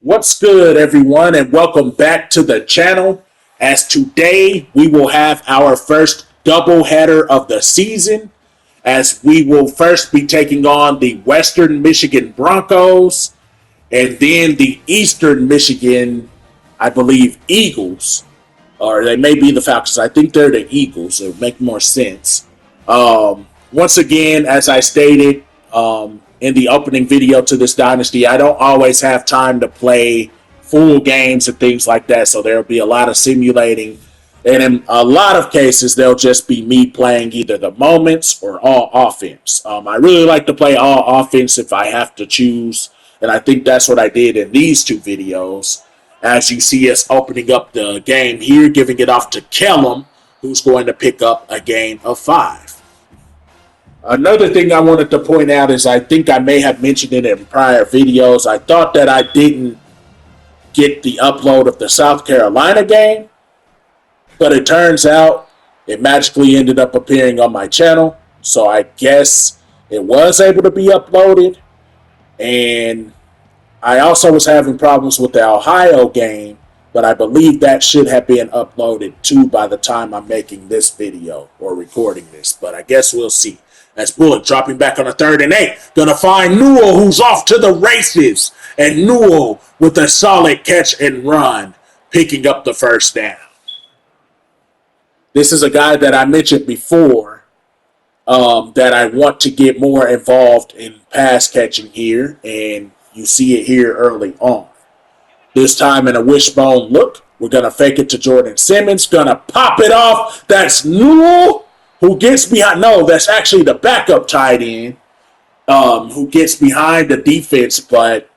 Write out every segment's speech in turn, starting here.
What's good, everyone, and welcome back to the channel. As today we will have our first doubleheader of the season, as we will first be taking on the Western Michigan Broncos and then the Eastern Michigan, I believe, Eagles, or they may be the Falcons. I think they're the Eagles. It would make more sense. Once again, as I stated, in the opening video to this Dynasty, I don't always have time to play full games and things like that, so there'll be a lot of simulating. And in a lot of cases, they'll just be me playing either the moments or all offense. I really like to play all offense if I have to choose, and I think that's what I did in these two videos. As you see us opening up the game here, giving it off to Kellum, who's going to pick up a gain of 5. Another thing I wanted to point out is I think I may have mentioned it in prior videos. I thought that I didn't get the upload of the South Carolina game, but it turns out it magically ended up appearing on my channel. So I guess it was able to be uploaded. And I also was having problems with the Ohio game, but I believe that should have been uploaded too by the time I'm making this video or recording this. But I guess we'll see. That's Bullock dropping back on a 3rd and 8. Gonna find Newell, who's off to the races. And Newell with a solid catch and run, picking up the first down. This is a guy that I mentioned before that I want to get more involved in pass catching here. And you see it here early on. This time in a wishbone look. We're gonna fake it to Jordan Simmons. Gonna pop it off. That's Newell, who gets behind. No, that's actually the backup tight end who gets behind the defense, but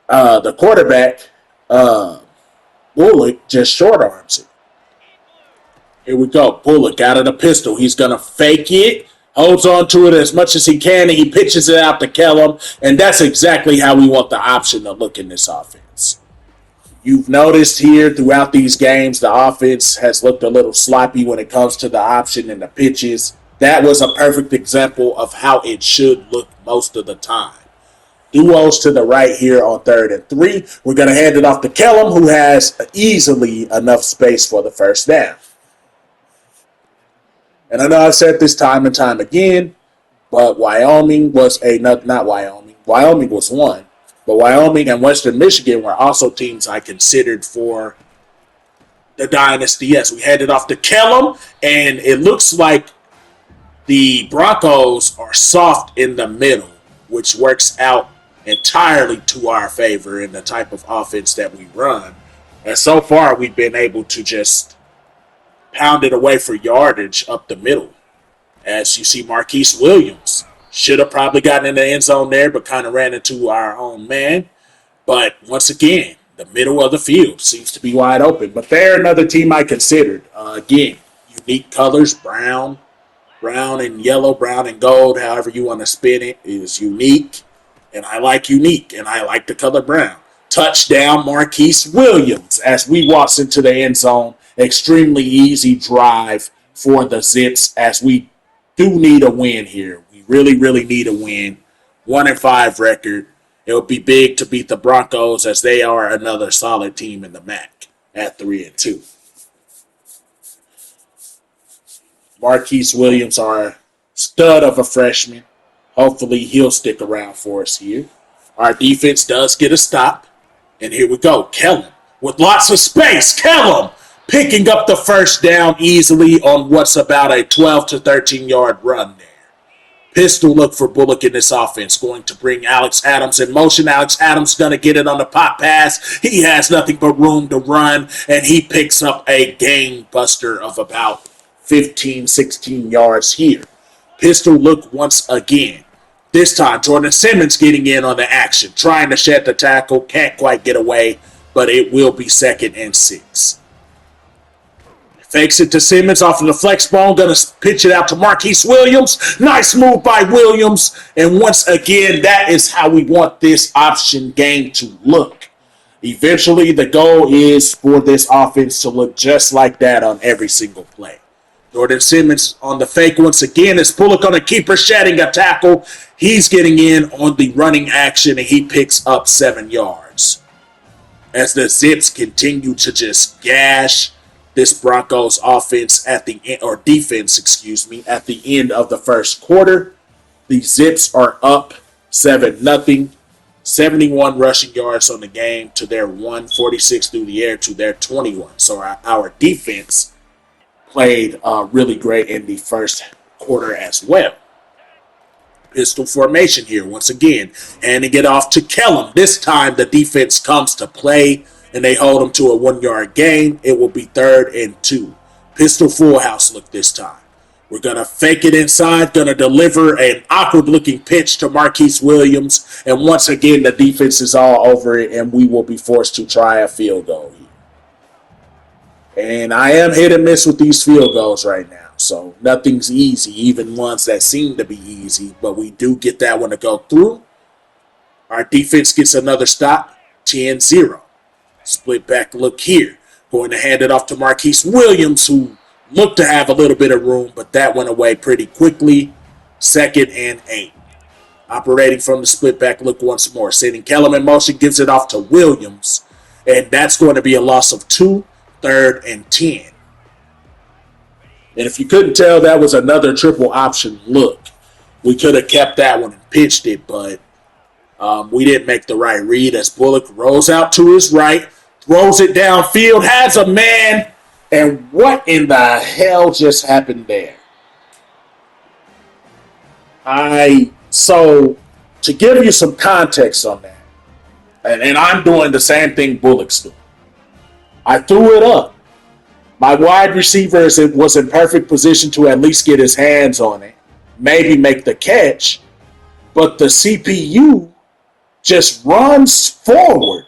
the quarterback, Bullock, just short arms it. Here we go. Bullock out of the pistol. He's going to fake it, holds on to it as much as he can, and he pitches it out to Kellum, and that's exactly how we want the option to look in this offense. You've noticed here throughout these games, the offense has looked a little sloppy when it comes to the option and the pitches. That was a perfect example of how it should look most of the time. Duos to the right here on 3rd and 3. We're going to hand it off to Kellum, who has easily enough space for the first down. And I know I've said this time and time again, but Wyoming was not Wyoming. Wyoming was one. But Wyoming and Western Michigan were also teams I considered for the Dynasty. Yes, we handed off to Kellum, and it looks like the Broncos are soft in the middle, which works out entirely to our favor in the type of offense that we run. And so far, we've been able to just pound it away for yardage up the middle. As you see, Marquise Williams should have probably gotten in the end zone there, but kind of ran into our own man. But once again, the middle of the field seems to be wide open. But they're another team I considered. Again, unique colors, brown and yellow, brown and gold, however you want to spin it, is unique. And I like unique, and I like the color brown. Touchdown, Marquise Williams, as we walks into the end zone. Extremely easy drive for the Zips, as we do need a win here. Really, really need a win. 1-5 record. It would be big to beat the Broncos, as they are another solid team in the MAC at 3-2. Marquise Williams, our stud of a freshman. Hopefully he'll stick around for us here. Our defense does get a stop. And here we go. Kellum with lots of space. Kellum picking up the first down easily on what's about a 12 to 13 yard run there. Pistol look for Bullock in this offense. Going to bring Alex Adams in motion. Alex Adams going to get it on the pop pass. He has nothing but room to run, and he picks up a game buster of about 15, 16 yards here. Pistol look once again. This time, Jordan Simmons getting in on the action, trying to shed the tackle. Can't quite get away, but it will be 2nd and 6. Fakes it to Simmons off of the flex ball. Going to pitch it out to Marquise Williams. Nice move by Williams. And once again, that is how we want this option game to look. Eventually, the goal is for this offense to look just like that on every single play. Jordan Simmons on the fake once again. Is Bullock on the keeper shedding a tackle. He's getting in on the running action, and he picks up 7 yards. as the Zips continue to just gash this Broncos offense at the end, or defense, excuse me, at the end of the first quarter. The Zips are up 7-0, 71 rushing yards on the game to their 146 through the air to their 21. So our defense played really great in the first quarter as well. Pistol formation here once again, handing it off to Kellum. This time the defense comes to play and they hold him to a 1-yard gain. It will be 3rd and 2. Pistol full house look this time. We're going to fake it inside, going to deliver an awkward-looking pitch to Marquise Williams, and once again, the defense is all over it, and we will be forced to try a field goal here. And I am hit and miss with these field goals right now, so nothing's easy, even ones that seem to be easy, but we do get that one to go through. Our defense gets another stop, 10-0. Split back look here. Going to hand it off to Marquise Williams, who looked to have a little bit of room, but that went away pretty quickly. 2nd and 8. Operating from the split back look once more. Sending Kellum in motion, gives it off to Williams. And that's going to be a loss of 2, 3rd and 10. And if you couldn't tell, that was another triple option look. We could have kept that one and pitched it, but we didn't make the right read as Bullock rolls out to his right, throws it downfield, has a man. And what in the hell just happened there? So to give you some context on that, and I'm doing the same thing Bullock's doing. I threw it up. My wide receiver was in perfect position to at least get his hands on it, maybe make the catch, but the CPU just runs forward.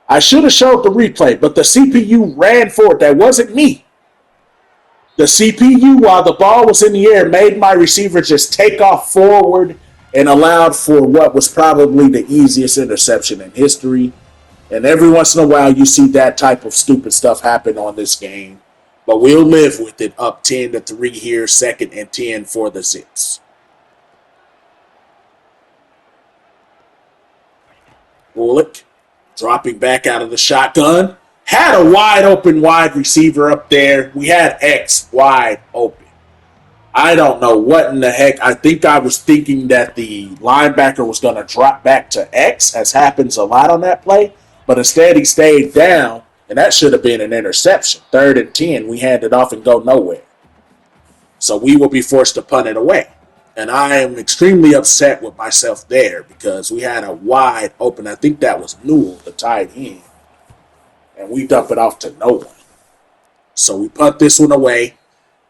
I should have showed the replay, but the CPU ran forward. That wasn't me. The CPU, while the ball was in the air, made my receiver just take off forward and allowed for what was probably the easiest interception in history. And every once in a while, you see that type of stupid stuff happen on this game. But we'll live with it. Up 10-3 here, 2nd and 10 for the Zips. Bullock dropping back out of the shotgun. Had a wide open wide receiver up there. We had X wide open. I don't know what in the heck. I think I was thinking that the linebacker was going to drop back to X, as happens a lot on that play. But instead he stayed down, and that should have been an interception. 3rd and 10. We hand it off and go nowhere. So we will be forced to punt it away. And I am extremely upset with myself there because we had a wide open, I think that was Newell, the tight end. And we dump it off to no one. So we punt this one away,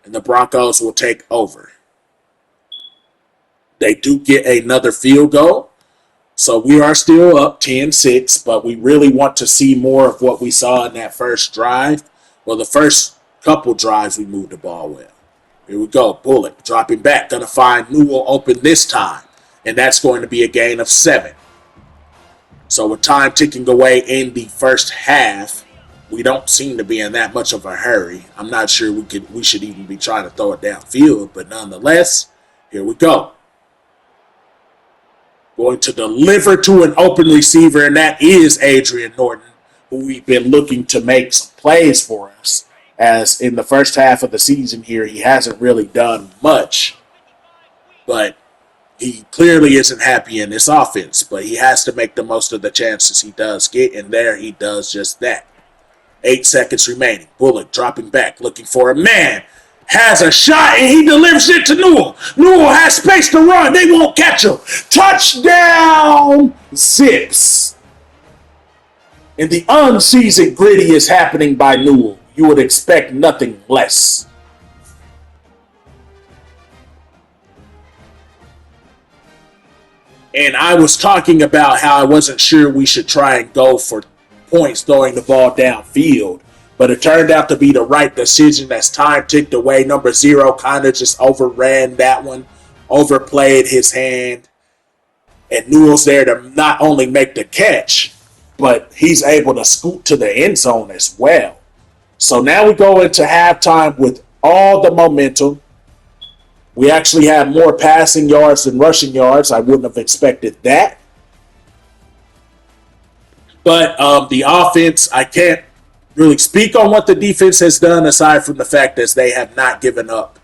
and the Broncos will take over. They do get another field goal. So we are still up 10-6, but we really want to see more of what we saw in that first drive. Well, the first couple drives we moved the ball well. Here we go. Bullock dropping back. Going to find Newell open this time. And that's going to be a gain of 7. So with time ticking away in the first half, we don't seem to be in that much of a hurry. I'm not sure we should even be trying to throw it downfield. But nonetheless, here we go. Going to deliver to an open receiver, and that is Adrian Norton, who we've been looking to make some plays for us. As in the first half of the season here, he hasn't really done much. But he clearly isn't happy in this offense. But he has to make the most of the chances he does get, and there he does just that. 8 seconds remaining. Bullock dropping back, looking for a man. Has a shot, and he delivers it to Newell. Newell has space to run. They won't catch him. Touchdown, Zips. And the unseasoned gritty is happening by Newell. You would expect nothing less. And I was talking about how I wasn't sure we should try and go for points throwing the ball downfield. But it turned out to be the right decision as time ticked away. Number 0 kind of just overran that one, overplayed his hand. And Newell's there to not only make the catch, but he's able to scoot to the end zone as well. So now we go into halftime with all the momentum. We actually have more passing yards than rushing yards. I wouldn't have expected that. But the offense, I can't really speak on what the defense has done aside from the fact that they have not given up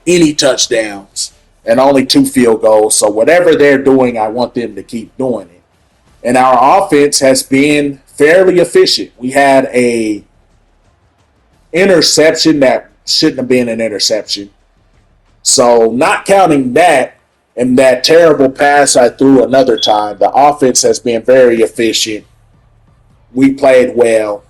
any touchdowns and only 2 field goals. So whatever they're doing, I want them to keep doing it. And our offense has been fairly efficient. We had a interception that shouldn't have been an interception. So not counting that and that terrible pass I threw another time, the offense has been very efficient. We played well.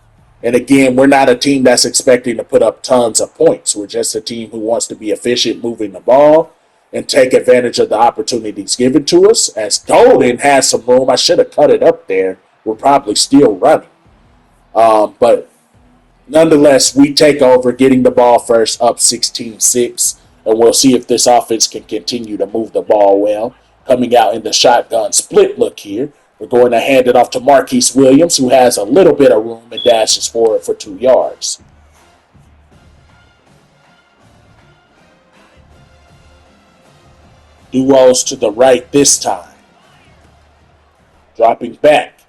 And again, we're not a team that's expecting to put up tons of points. We're just a team who wants to be efficient moving the ball and take advantage of the opportunities given to us. As Golden has some room, I should have cut it up there. We're probably still running. But nonetheless, we take over, getting the ball first, up 16-6. And we'll see if this offense can continue to move the ball well. Coming out in the shotgun split look here. We're going to hand it off to Marquise Williams, who has a little bit of room and dashes forward for 2 yards. Duos to the right this time. Dropping back.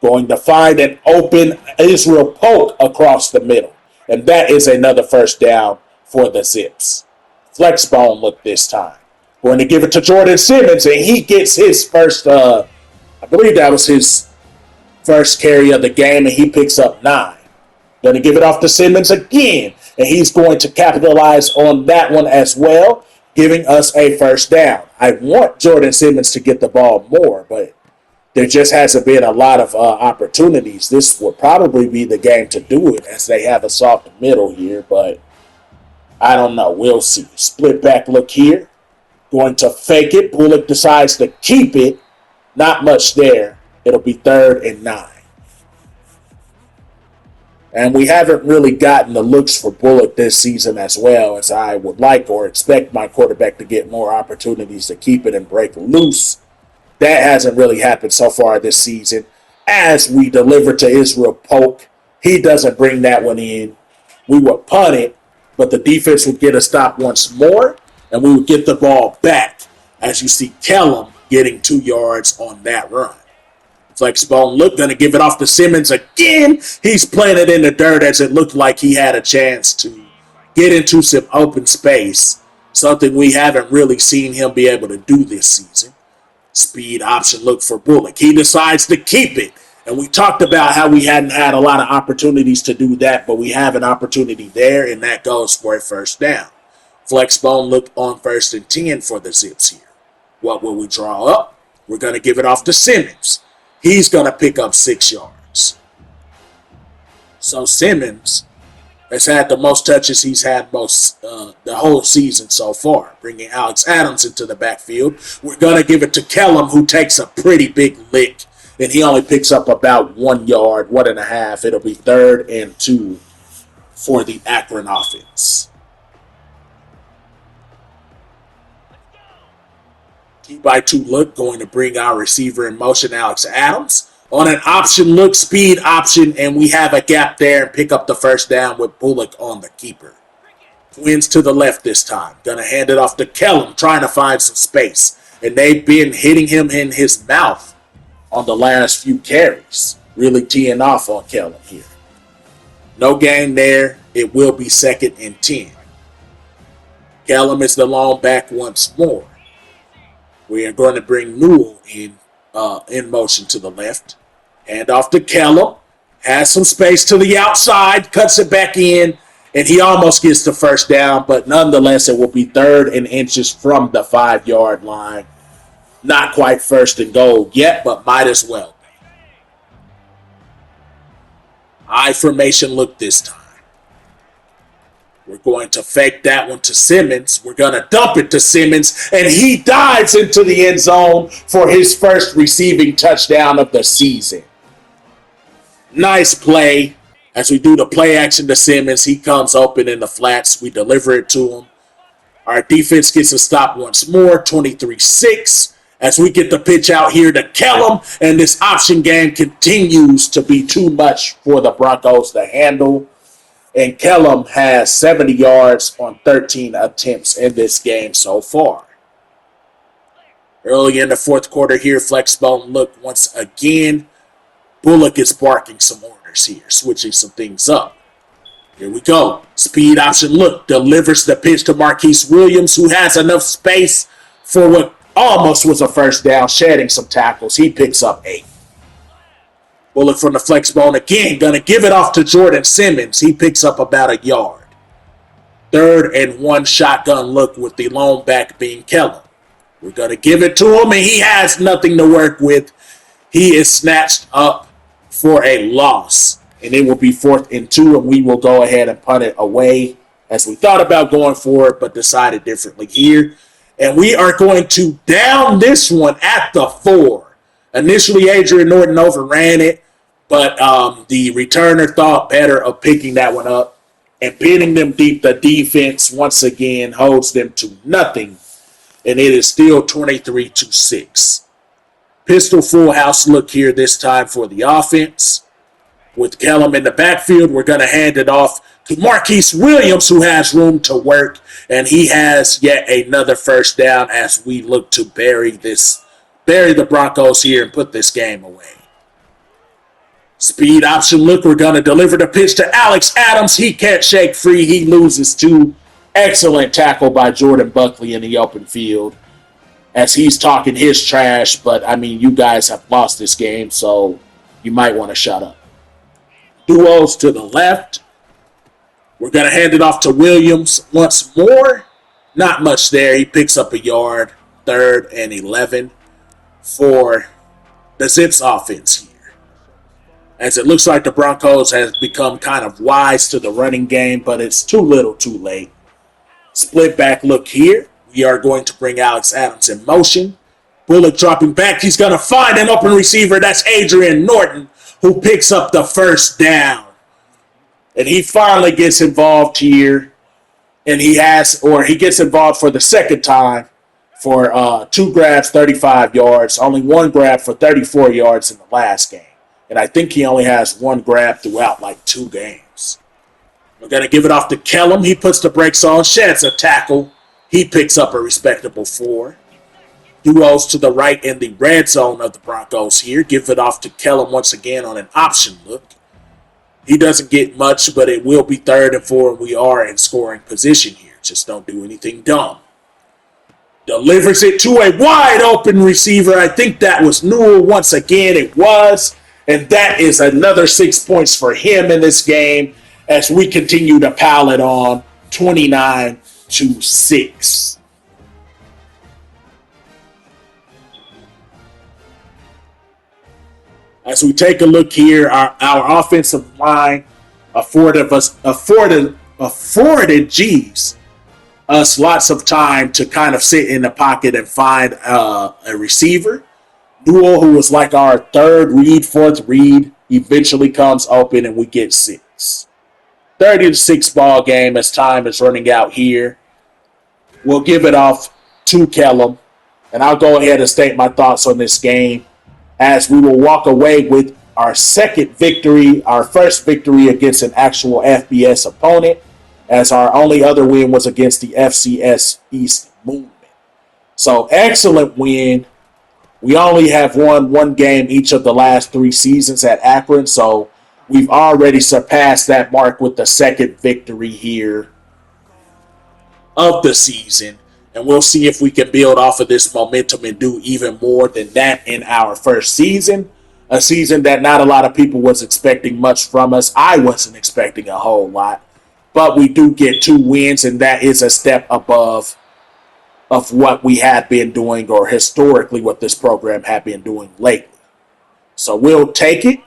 Going to find an open Israel Polk across the middle. And that is another first down for the Zips. Flexbone look this time. Going to give it to Jordan Simmons, and he gets his first, I believe that was his first carry of the game, and he picks up 9. Going to give it off to Simmons again, and he's going to capitalize on that one as well, giving us a first down. I want Jordan Simmons to get the ball more, but there just hasn't been a lot of opportunities. This will probably be the game to do it, as they have a soft middle here, but I don't know. We'll see. Split back look here. Going to fake it. Bullock decides to keep it. Not much there. It'll be 3rd and 9. And we haven't really gotten the looks for Bullock this season as well as I would like or expect my quarterback to get more opportunities to keep it and break loose. That hasn't really happened so far this season. As we deliver to Israel Polk, he doesn't bring that one in. We will punt it, but the defense would get a stop once more, and we would get the ball back. As you see Kellum getting 2 yards on that run. Flexbone look, going to give it off to Simmons again. He's playing it in the dirt as it looked like he had a chance to get into some open space, something we haven't really seen him be able to do this season. Speed option look for Bullock. He decides to keep it. And we talked about how we hadn't had a lot of opportunities to do that, but we have an opportunity there, and that goes for a first down. Flexbone look on 1st and 10 for the Zips here. What will we draw up? We're going to give it off to Simmons. He's going to pick up 6 yards. So Simmons has had the most touches he's had the whole season so far, bringing Alex Adams into the backfield. We're going to give it to Kellum, who takes a pretty big lick, and he only picks up about 1 yard, 1.5. It'll be 3rd and 2 for the Akron offense. 2x2 look, going to bring our receiver in motion, Alex Adams. On an option look, speed option, and we have a gap there and pick up the first down with Bullock on the keeper. Twins to the left this time. Going to hand it off to Kellum, trying to find some space. And they've been hitting him in his mouth on the last few carries. Really teeing off on Kellum here. No gain there. It will be 2nd and 10. Kellum is the long back once more. We are going to bring Newell in motion to the left. Hand off to Kellum. Has some space to the outside. Cuts it back in. And he almost gets the first down. But nonetheless, it will be 3rd and inches from the 5-yard line. Not quite 1st and goal yet, but might as well be. I formation look this time. We're going to fake that one to Simmons. We're going to dump it to Simmons, and he dives into the end zone for his first receiving touchdown of the season. Nice play. As we do the play action to Simmons, he comes open in the flats. We deliver it to him. Our defense gets a stop once more, 23-6. As we get the pitch out here to Kellum, and this option game continues to be too much for the Broncos to handle. And Kellum has 70 yards on 13 attempts in this game so far. Early in the 4th quarter here, Flexbone look once again. Bullock is barking some orders here, switching some things up. Here we go. Speed option look. Delivers the pitch to Marquise Williams, who has enough space for what almost was a first down, shedding some tackles. He picks up 8. Bullock from the flex bone again. Going to give it off to Jordan Simmons. He picks up about a yard. 3rd and 1 shotgun look with the lone back being Kellum. We're going to give it to him, and he has nothing to work with. He is snatched up for a loss, and it will be 4th and 2, and we will go ahead and punt it away as we thought about going for it, but decided differently here. And we are going to down this one at the 4. Initially, Adrian Norton overran it, but the returner thought better of picking that one up and pinning them deep. The defense, once again, holds them to nothing, and it is still 23-6. Pistol full house look here this time for the offense. With Kellum in the backfield, we're going to hand it off to Marquise Williams, who has room to work, and he has yet another first down as we look to bury the Broncos here and put this game away. Speed option look, we're going to deliver the pitch to Alex Adams. He can't shake free. He loses 2. Excellent tackle by Jordan Buckley in the open field as he's talking his trash, but, I mean, you guys have lost this game, so you might want to shut up. Duos to the left. We're going to hand it off to Williams once more. Not much there. He picks up a yard. 3rd and 11 for the Zips offense here. As it looks like the Broncos has become kind of wise to the running game, but it's too little too late. Split back look here. We are going to bring Alex Adams in motion. Bullock dropping back. He's going to find an open receiver. That's Adrian Norton, who picks up the first down. And he finally gets involved here. And he gets involved for the second time for 2 grabs, 35 yards. Only 1 grab for 34 yards in the last game. And I think he only has 1 grab throughout like 2 games. We're going to give it off to Kellum. He puts the brakes on, sheds a tackle. He picks up a respectable 4. Duos to the right in the red zone of the Broncos here. Give it off to Kellum once again on an option look. He doesn't get much, but it will be 3rd and 4, and we are in scoring position here. Just don't do anything dumb. Delivers it to a wide open receiver. I think that was Newell. Once again, it was. And that is another 6 points for him in this game as we continue to pile it on 29-6. As we take a look here, our offensive line afforded us lots of time to kind of sit in the pocket and find a receiver. Newell, who was like our 3rd read, 4th read, eventually comes open and we get 6. 30-6 ball game as time is running out here. We'll give it off to Kellum, and I'll go ahead and state my thoughts on this game as we will walk away with our second victory, our first victory against an actual FBS opponent, as our only other win was against the FCS East Movement. So excellent win. We only have won 1 game each of the last 3 seasons at Akron, so we've already surpassed that mark with the second victory here of the season. And we'll see if we can build off of this momentum and do even more than that in our first season. A season that not a lot of people was expecting much from us. I wasn't expecting a whole lot. But we do get 2 wins, and that is a step above of what we had been doing, or historically what this program had been doing lately. So we'll take it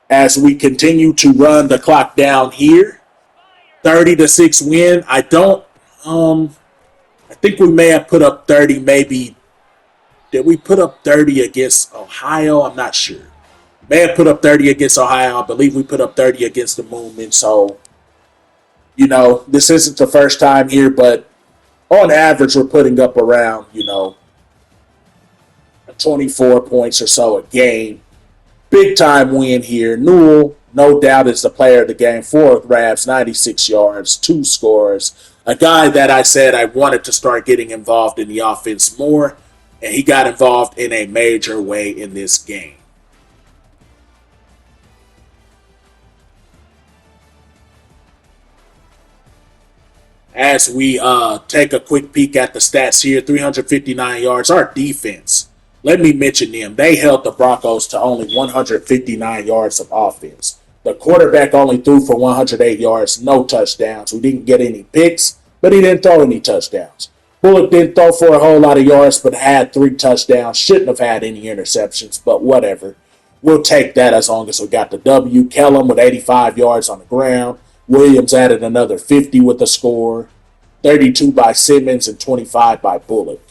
as we continue to run the clock down here. 30-6 win. I think we may have put up 30, maybe. Did we put up 30 against Ohio? I'm not sure. May have put up 30 against Ohio. I believe we put up 30 against the Movement. So, this isn't the first time here, but on average, we're putting up around, 24 points or so a game. Big time win here. Newell, no doubt, is the player of the game. 4 grabs, 96 yards, 2 scores. A guy that I said I wanted to start getting involved in the offense more, and he got involved in a major way in this game. As we take a quick peek at the stats here, 359 yards. Our defense, let me mention them. They held the Broncos to only 159 yards of offense. The quarterback only threw for 108 yards, no touchdowns. We didn't get any picks, but he didn't throw any touchdowns. Bullock didn't throw for a whole lot of yards, but had 3 touchdowns. Shouldn't have had any interceptions, but whatever. We'll take that as long as we got the W. Kellum with 85 yards on the ground. Williams added another 50 with the score. 32 by Simmons and 25 by Bullock.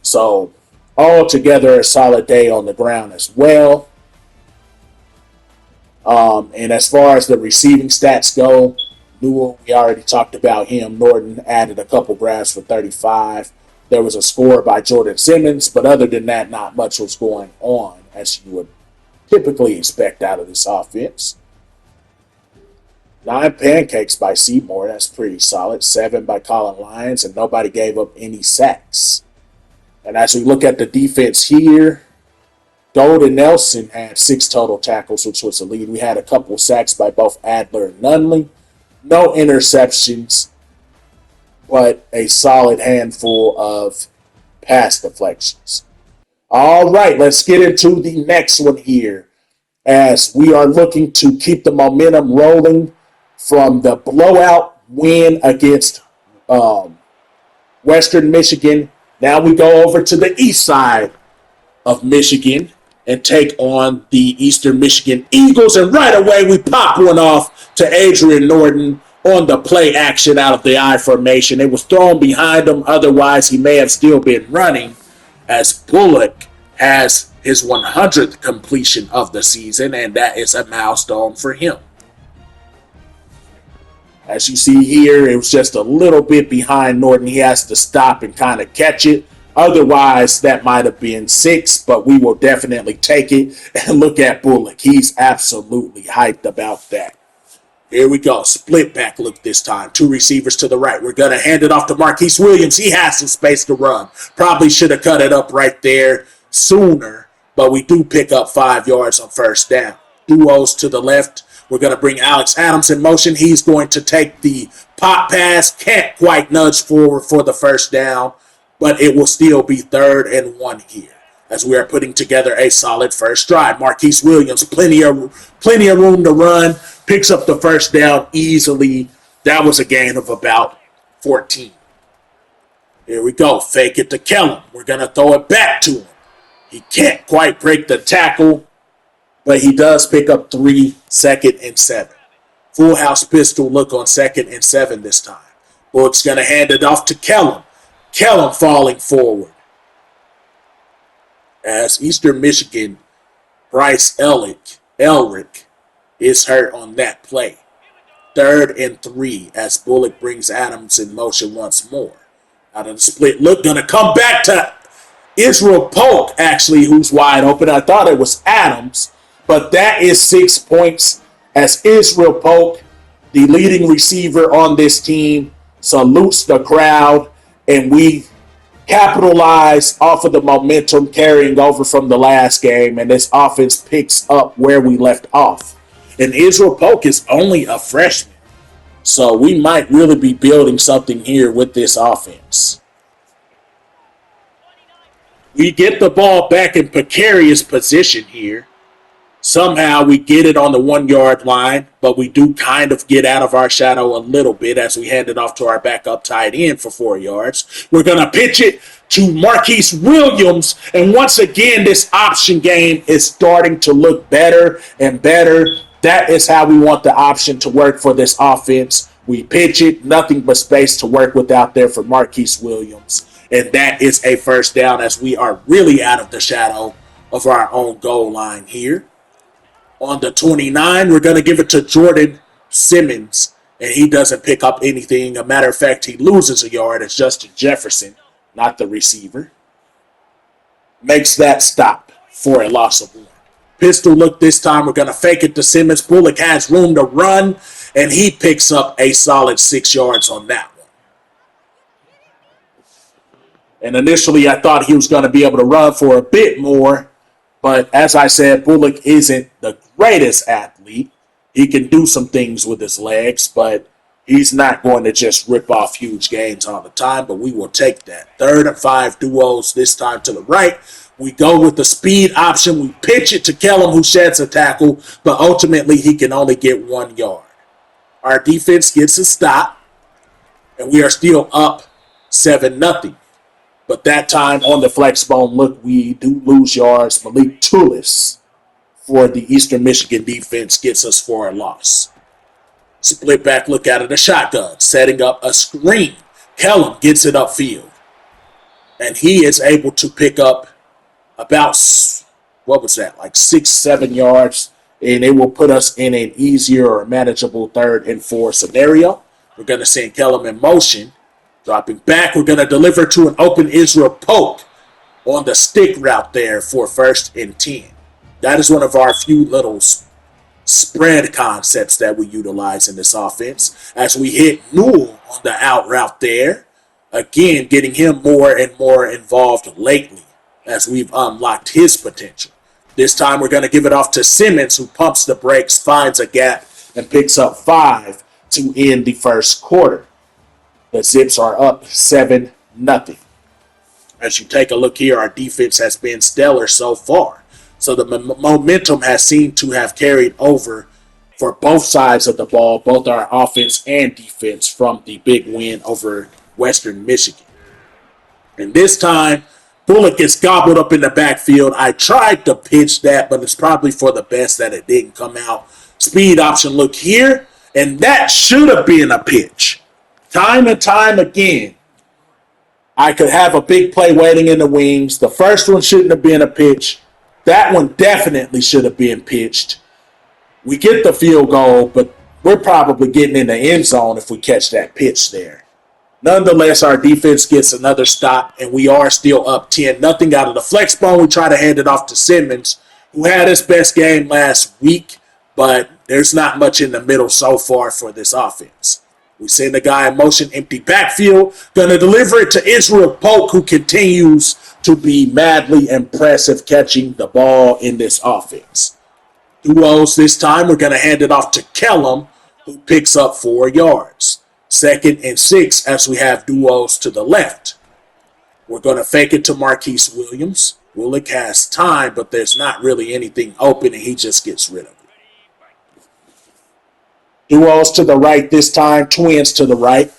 So, altogether, a solid day on the ground as well. And as far as the receiving stats go, Newell, we already talked about him. Norton added a couple grabs for 35. There was a score by Jordan Simmons, but other than that, not much was going on, as you would typically expect out of this offense. 9 pancakes by Seymour. That's pretty solid. 7 by Colin Lyons, and nobody gave up any sacks. And as we look at the defense here, Gold and Nelson had 6 total tackles, which was the lead. We had a couple sacks by both Adler and Nunley. No interceptions, but a solid handful of pass deflections. All right, let's get into the next one here, as we are looking to keep the momentum rolling from the blowout win against Western Michigan. Now we go over to the east side of Michigan and take on the Eastern Michigan Eagles. And right away, we pop one off to Adrian Norton on the play action out of the I formation. It was thrown behind him. Otherwise, he may have still been running, as Bullock has his 100th completion of the season, and that is a milestone for him. As you see here, it was just a little bit behind Norton. He has to stop and kind of catch it. Otherwise, that might have been 6, but we will definitely take it. And look at Bullock. He's absolutely hyped about that. Here we go. Split back look this time. 2 receivers to the right. We're going to hand it off to Marquise Williams. He has some space to run. Probably should have cut it up right there sooner, but we do pick up 5 yards on first down. Duos to the left. We're going to bring Alex Adams in motion. He's going to take the pop pass. Can't quite nudge forward for the first down, but it will still be 3rd and 1 here, as we are putting together a solid first drive. Marquise Williams, plenty of room to run, picks up the first down easily. That was a gain of about 14. Here we go. Fake it to Kellum. We're going to throw it back to him. He can't quite break the tackle, but he does pick up 3, 2nd and 7. Full house pistol look on 2nd and 7 this time. Bullock's going to hand it off to Kellum. Kellum falling forward. As Eastern Michigan, Bryce Elric is hurt on that play. 3rd and 3 as Bullock brings Adams in motion once more. Out of the split look, going to come back to Israel Polk, actually, who's wide open. I thought it was Adams, but that is 6 points as Israel Polk, the leading receiver on this team, salutes the crowd, and we capitalize off of the momentum carrying over from the last game, and this offense picks up where we left off. And Israel Polk is only a freshman, so we might really be building something here with this offense. We get the ball back in precarious position here. Somehow we get it on the 1-yard line, but we do kind of get out of our shadow a little bit as we hand it off to our backup tight end for 4 yards. We're going to pitch it to Marquise Williams, and once again, this option game is starting to look better and better. That is how we want the option to work for this offense. We pitch it, nothing but space to work with out there for Marquise Williams. And that is a first down as we are really out of the shadow of our own goal line here. On the 29, we're going to give it to Jordan Simmons, and he doesn't pick up anything. A matter of fact, he loses a yard. It's Justin Jefferson, not the receiver. Makes that stop for a loss of 1. Pistol look this time. We're going to fake it to Simmons. Bullock has room to run, and he picks up a solid 6 yards on that one. And initially, I thought he was going to be able to run for a bit more. But as I said, Bullock isn't the greatest athlete. He can do some things with his legs, but He's not going to just rip off huge gains all the time, but we will take that. 3rd and 5 duos, this time to the right. We go with the speed option. We pitch it to Kellum, who sheds a tackle, but ultimately he can only get 1 yard. Our defense gets a stop, and we are still up 7-0. But that time on the flex bone, look, we do lose yards. Malik Tulis for the Eastern Michigan defense gets us for a loss. Split back look out of the shotgun, setting up a screen. Kellum gets it upfield. And he is able to pick up about, like 6-7 yards. And it will put us in an easier or manageable 3rd and 4 scenario. We're going to send Kellum in motion. Dropping back, we're going to deliver to an open Israel Polk on the stick route there for 1st and 10. That is one of our few little spread concepts that we utilize in this offense as we hit Newell on the out route there. Again, getting him more and more involved lately as we've unlocked his potential. This time we're going to give it off to Simmons, who pumps the brakes, finds a gap, and picks up 5 to end the first quarter. The Zips are up 7-0. As you take a look here, our defense has been stellar so far. So the momentum has seemed to have carried over for both sides of the ball, both our offense and defense, from the big win over Western Michigan. And this time, Bullock gets gobbled up in the backfield. I tried to pitch that, but it's probably for the best that it didn't come out. Speed option look here, and that should have been a pitch. Time and time again, I could have a big play waiting in the wings. The first one shouldn't have been a pitch. That one definitely should have been pitched. We get the field goal, but we're probably getting in the end zone if we catch that pitch there. Nonetheless, our defense gets another stop, and we are still up 10-0 out of the flex bone. We try to hand it off to Simmons, who had his best game last week, but there's not much in the middle so far for this offense. We send the guy in motion, empty backfield, going to deliver it to Israel Polk, who continues to be madly impressive catching the ball in this offense. Duos this time, we're going to hand it off to Kellum, who picks up 4 yards. 2nd and 6 as we have duos to the left. We're going to fake it to Marquise Williams. Bullock has time, but there's not really anything open, and he just gets rid of it. Duos to the right this time, twins to the right.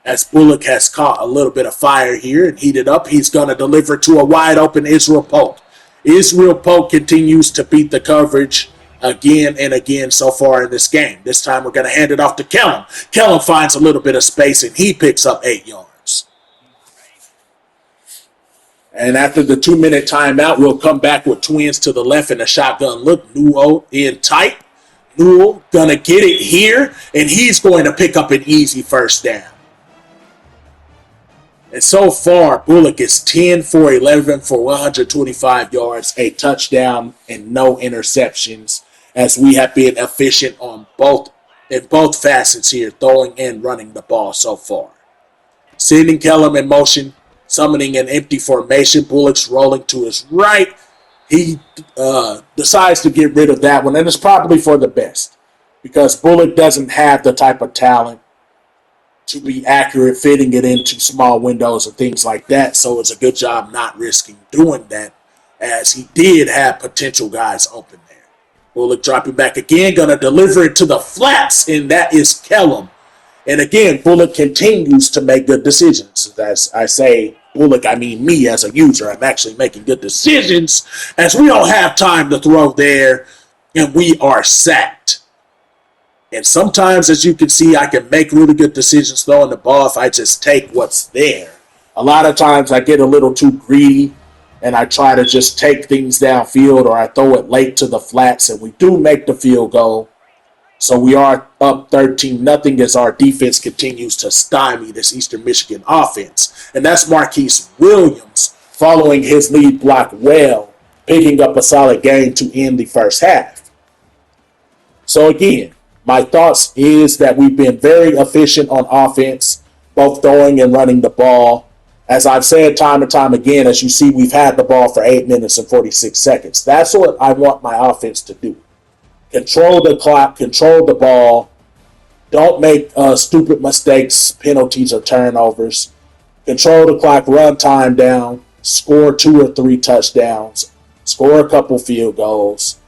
As Bullock has caught a little bit of fire here and heated up, he's going to deliver to a wide open Israel Polk. Israel Polk continues to beat the coverage again and again so far in this game. This time we're going to hand it off to Kellum. Kellum finds a little bit of space and he picks up 8 yards. And after the 2-minute timeout, we'll come back with twins to the left and a shotgun look. Newell in tight. Newell going to get it here, and he's going to pick up an easy first down. And so far, Bullock is 10 for 11 for 125 yards, a touchdown, and no interceptions, as we have been efficient on both facets here, throwing and running the ball so far. Sending Kellum in motion, summoning an empty formation. Bullock's rolling to his right. He decides to get rid of that one, and it's probably for the best because Bullock doesn't have the type of talent to be accurate, fitting it into small windows and things like that. So it's a good job not risking doing that, as he did have potential guys open there. Bullock dropping back again, going to deliver it to the flats, and that is Kellum. And again, Bullock continues to make good decisions. As I say Bullock, I mean me as a user. I'm actually making good decisions as we don't have time to throw there, and we are sacked. And sometimes, as you can see, I can make really good decisions throwing the ball if I just take what's there. A lot of times I get a little too greedy and I try to just take things downfield, or I throw it late to the flats, and we do make the field goal. So we are up 13-0 as our defense continues to stymie this Eastern Michigan offense. And that's Marquise Williams following his lead block well, picking up a solid game to end the first half. So again, my thoughts is that we've been very efficient on offense, both throwing and running the ball. As I've said time and time again, as you see, we've had the ball for 8 minutes and 46 seconds. That's what I want my offense to do. Control the clock, control the ball, Don't make stupid mistakes, penalties, or turnovers. Control the clock, run time down, score 2 or 3 touchdowns, score a couple field goals,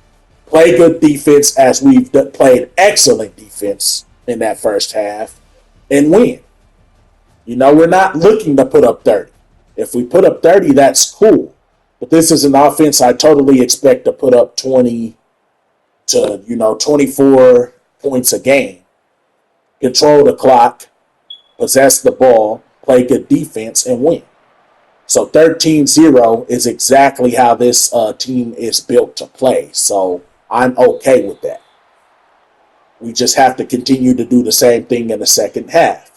play good defense as we've played excellent defense in that first half, and win. We're not looking to put up 30. If we put up 30, that's cool. But this is an offense I totally expect to put up 20 to 24 points a game. Control the clock, possess the ball, play good defense, and win. So 13-0 is exactly how this team is built to play. So I'm okay with that. We just have to continue to do the same thing in the second half.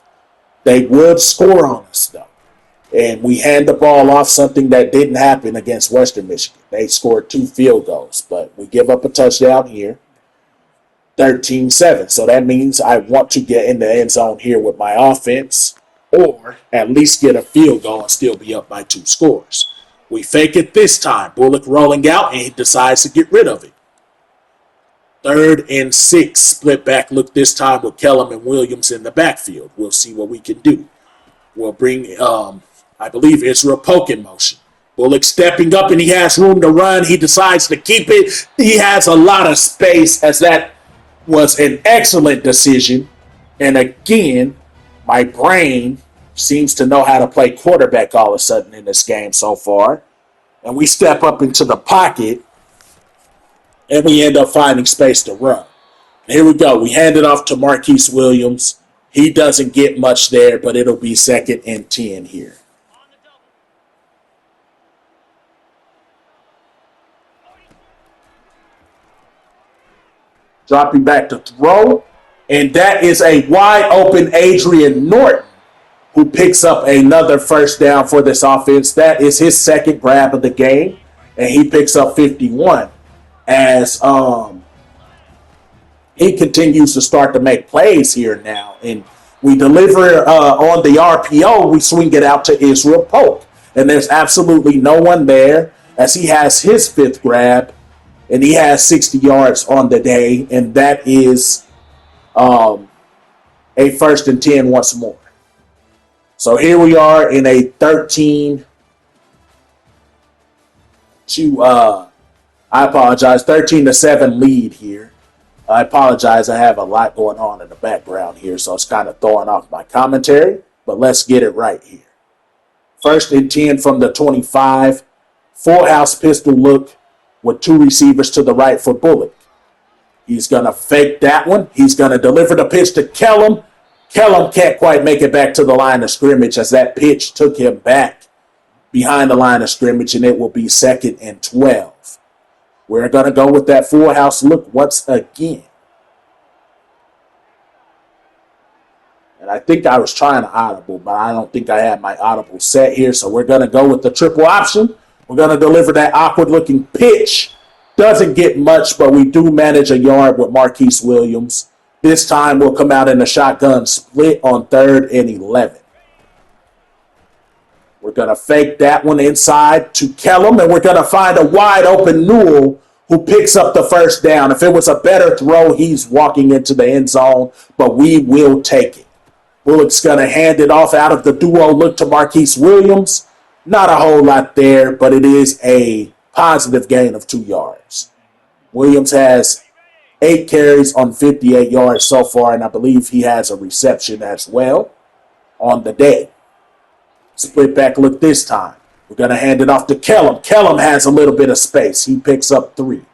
They would score on us, though. And we hand the ball off, something that didn't happen against Western Michigan. They scored 2 field goals, but we give up a touchdown here. 13-7. So that means I want to get in the end zone here with my offense, or at least get a field goal and still be up by 2 scores. We fake it this time. Bullock rolling out, and he decides to get rid of it. 3rd and 6. Split back look this time with Kellum and Williams in the backfield. We'll see what we can do. We'll bring, I believe, Israel poke in motion. Bullock stepping up, and he has room to run. He decides to keep it. He has a lot of space, as that was an excellent decision. And again, my brain seems to know how to play quarterback all of a sudden in this game so far. And we step up into the pocket, and we end up finding space to run. Here we go. We hand it off to Marquise Williams. He doesn't get much there, but it'll be 2nd and 10 here. Dropping back to throw. And that is a wide open Adrian Norton, who picks up another first down for this offense. That is his 2nd grab of the game. And he picks up 51 as he continues to start to make plays here now. And we deliver on the RPO. We swing it out to Israel Polk. And there's absolutely no one there, as he has his 5th grab. And he has 60 yards on the day. And that is a 1st and 10 once more. So here we are in a 13 to 7 lead here. I apologize. I have a lot going on in the background here, so it's kind of throwing off my commentary. But let's get it right here. 1st and 10 from the 25. Full house pistol look with 2 receivers to the right for Bullock. He's going to fake that one. He's going to deliver the pitch to Kellum. Kellum can't quite make it back to the line of scrimmage, as that pitch took him back behind the line of scrimmage, and it will be 2nd and 12. We're going to go with that full house look once again. And I think I was trying to audible, but I don't think I had my audible set here, so we're going to go with the triple option. We're going to deliver that awkward-looking pitch. Doesn't get much, but we do manage a yard with Marquise Williams. This time we'll come out in a shotgun split on 3rd and 11. We're going to fake that one inside to Kellum, and we're going to find a wide-open Newell who picks up the first down. If it was a better throw, he's walking into the end zone, but we will take it. Bullock's going to hand it off out of the duo look to Marquise Williams. Not a whole lot there, but it is a positive gain of 2 yards. Williams has 8 carries on 58 yards so far, and I believe he has a reception as well on the day. Split back look this time. We're going to hand it off to Kellum. Kellum has a little bit of space. He picks up 3.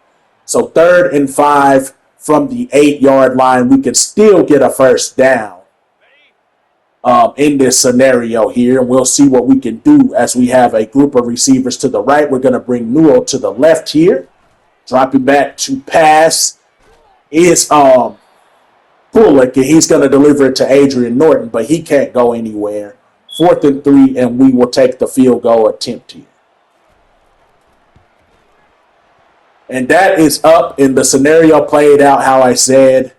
So 3rd and 5 from the 8-yard line. We can still get a first down in this scenario here, and we'll see what we can do as we have a group of receivers to the right. We're going to bring Newell to the left here. Dropping back to pass is Bullock, and he's going to deliver it to Adrian Norton, but he can't go anywhere. 4th and 3, and we will take the field goal attempt here. And that is up, and the scenario played out how I said.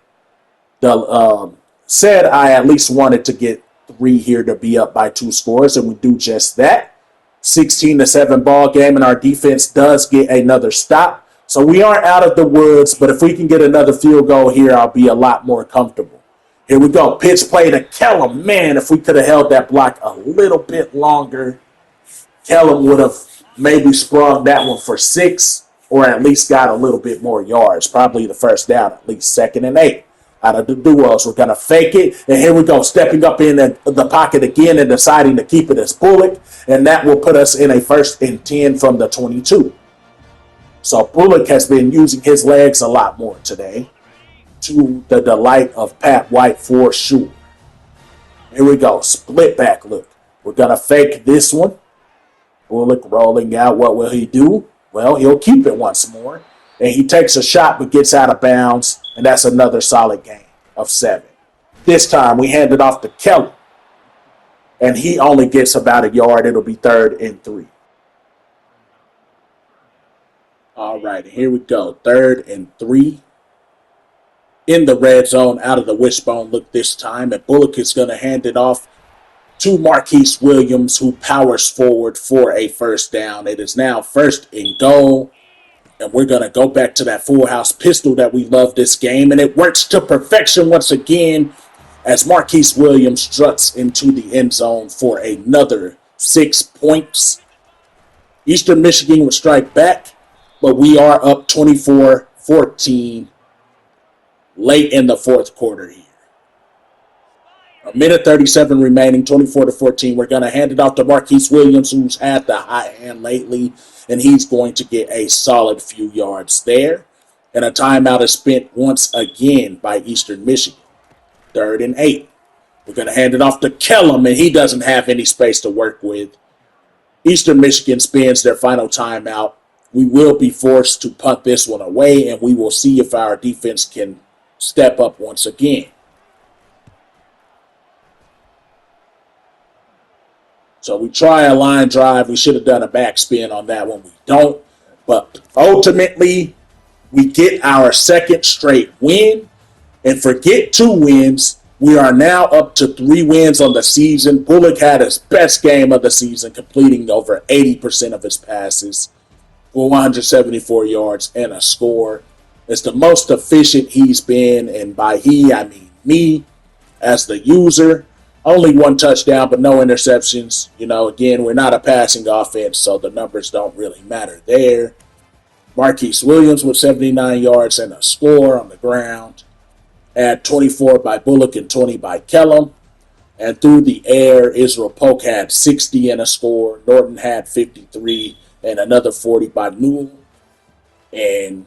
I at least wanted to get 3 here to be up by 2 scores, and we do just that. 16-7 ball game, and our defense does get another stop. So we aren't out of the woods, but if we can get another field goal here, I'll be a lot more comfortable. Here we go. Pitch play to Kellum. Man, if we could have held that block a little bit longer, Kellum would have maybe sprung that one for 6 or at least got a little bit more yards. Probably the first down, at least 2nd and 8. Out of the duos, we're going to fake it. And here we go, stepping up in the pocket again and deciding to keep it as Bullock. And that will put us in a 1st and 10 from the 22. So Bullock has been using his legs a lot more today, to the delight of Pat White for sure. Here we go, split back look. We're going to fake this one. Bullock rolling out. What will he do? Well, he'll keep it once more. And he takes a shot but gets out of bounds. And that's another solid gain of 7. This time we hand it off to Kelly. And he only gets about a yard. It'll be 3rd and 3. All right, here we go. 3rd and 3. In the red zone, out of the wishbone look this time. And Bullock is going to hand it off to Marquise Williams, who powers forward for a 1st down. It is now 1st and goal. And we're going to go back to that full house pistol that we love this game. And it works to perfection once again as Marquise Williams struts into the end zone for another 6 points. Eastern Michigan will strike back, but we are up 24-14 late in the 4th quarter here. A minute 37 remaining, 24-14. We're going to hand it off to Marquise Williams, who's had the hot hand lately, and he's going to get a solid few yards there. And a timeout is spent once again by Eastern Michigan. 3rd and 8. We're going to hand it off to Kellum, and he doesn't have any space to work with. Eastern Michigan spends their final timeout. We will be forced to punt this one away, and we will see if our defense can step up once again. So we try a line drive. We should have done a backspin on that one. We don't. But ultimately, we get our 2nd straight win. And forget 2 wins. We are now up to 3 wins on the season. Bullock had his best game of the season, completing over 80% of his passes for 174 yards and a score. It's the most efficient he's been. And by he, I mean me as the user. Only 1 touchdown, but no interceptions. You know, again, we're not a passing offense, so the numbers don't really matter there. Marquise Williams with 79 yards and a score on the ground. Add 24 by Bullock and 20 by Kellum. And through the air, Israel Polk had 60 and a score. Norton had 53 and another 40 by Newell. And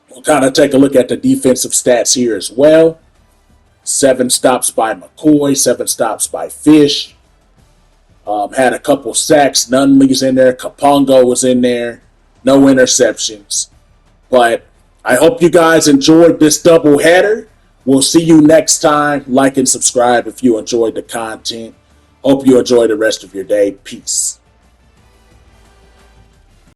we'll kind of take a look at the defensive stats here as well. 7 stops by McCoy, 7 stops by Fish. Had a couple sacks. Nunley's in there. Kapongo was in there. No interceptions. But I hope you guys enjoyed this doubleheader. We'll see you next time. Like and subscribe if you enjoyed the content. Hope you enjoy the rest of your day. Peace.